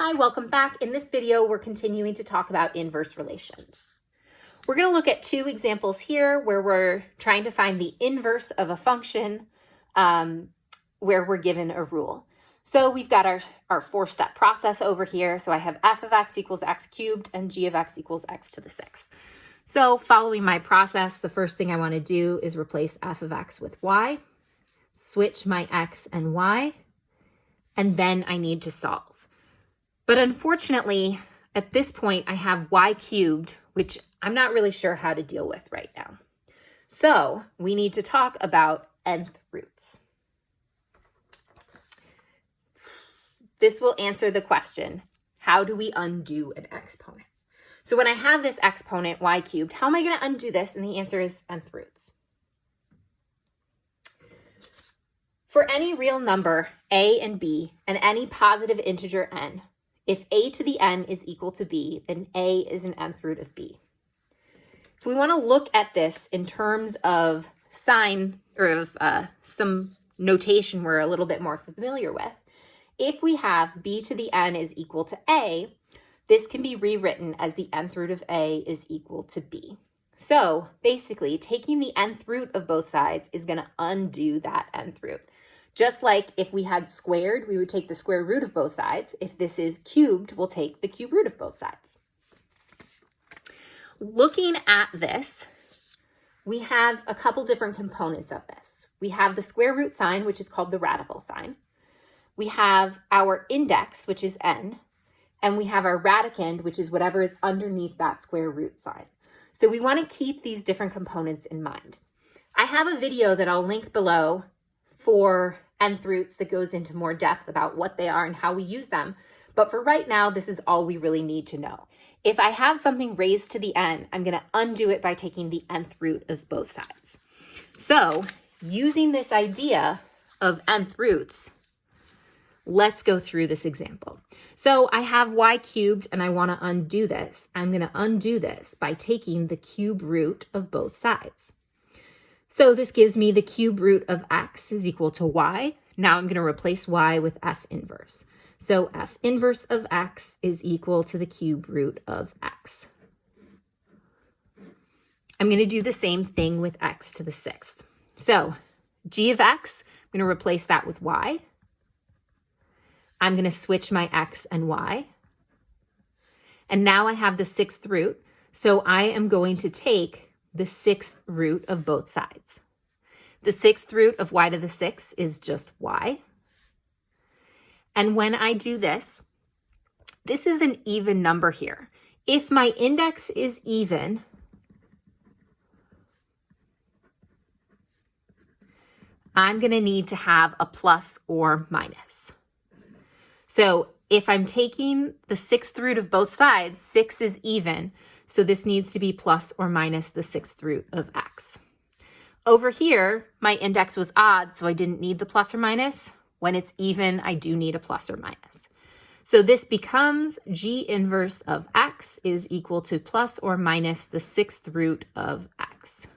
Hi, welcome back. In this video, we're continuing to talk about inverse relations. We're going to look at two examples here where we're trying to find the inverse of a function where we're given a rule. So we've got our four-step process over here. So I have f of x equals x cubed and g of x equals x to the sixth. So following my process, the first thing I want to do is replace f of x with y, switch my x and y, and then I need to solve. But unfortunately, at this point, I have y cubed, which I'm not really sure how to deal with right now. So we need to talk about nth roots. This will answer the question, how do we undo an exponent? So when I have this exponent, y cubed, how am I going to undo this? And the answer is nth roots. For any real number, a and b, and any positive integer n, if a to the n is equal to b, then a is an nth root of b. If we want to look at this in terms of sign or of some notation we're a little bit more familiar with, if we have b to the n is equal to a, this can be rewritten as the nth root of a is equal to b. So basically, taking the nth root of both sides is going to undo that nth root. Just like if we had squared, we would take the square root of both sides. If this is cubed, we'll take the cube root of both sides. Looking at this, we have a couple different components of this. We have the square root sign, which is called the radical sign. We have our index, which is n, and we have our radicand, which is whatever is underneath that square root sign. So we want to keep these different components in mind. I have a video that I'll link below for nth roots that goes into more depth about what they are and how we use them. But for right now, this is all we really need to know. If I have something raised to the n, I'm going to undo it by taking the nth root of both sides. So using this idea of nth roots, let's go through this example. So I have y cubed and I want to undo this. I'm going to undo this by taking the cube root of both sides. So this gives me the cube root of x is equal to y. Now I'm going to replace y with f inverse. So f inverse of x is equal to the cube root of x. I'm going to do the same thing with x to the sixth. So g of x, I'm going to replace that with y. I'm going to switch my x and y. And now I have the sixth root. So I am going to take the sixth root of both sides. The sixth root of y to the sixth is just y. And when I do this, this is an even number here. If my index is even, I'm going to need to have a plus or minus. So if I'm taking the sixth root of both sides, 6 is even. So this needs to be plus or minus the sixth root of x. Over here, my index was odd, so I didn't need the plus or minus. When it's even, I do need a plus or minus. So this becomes g inverse of x is equal to plus or minus the sixth root of x.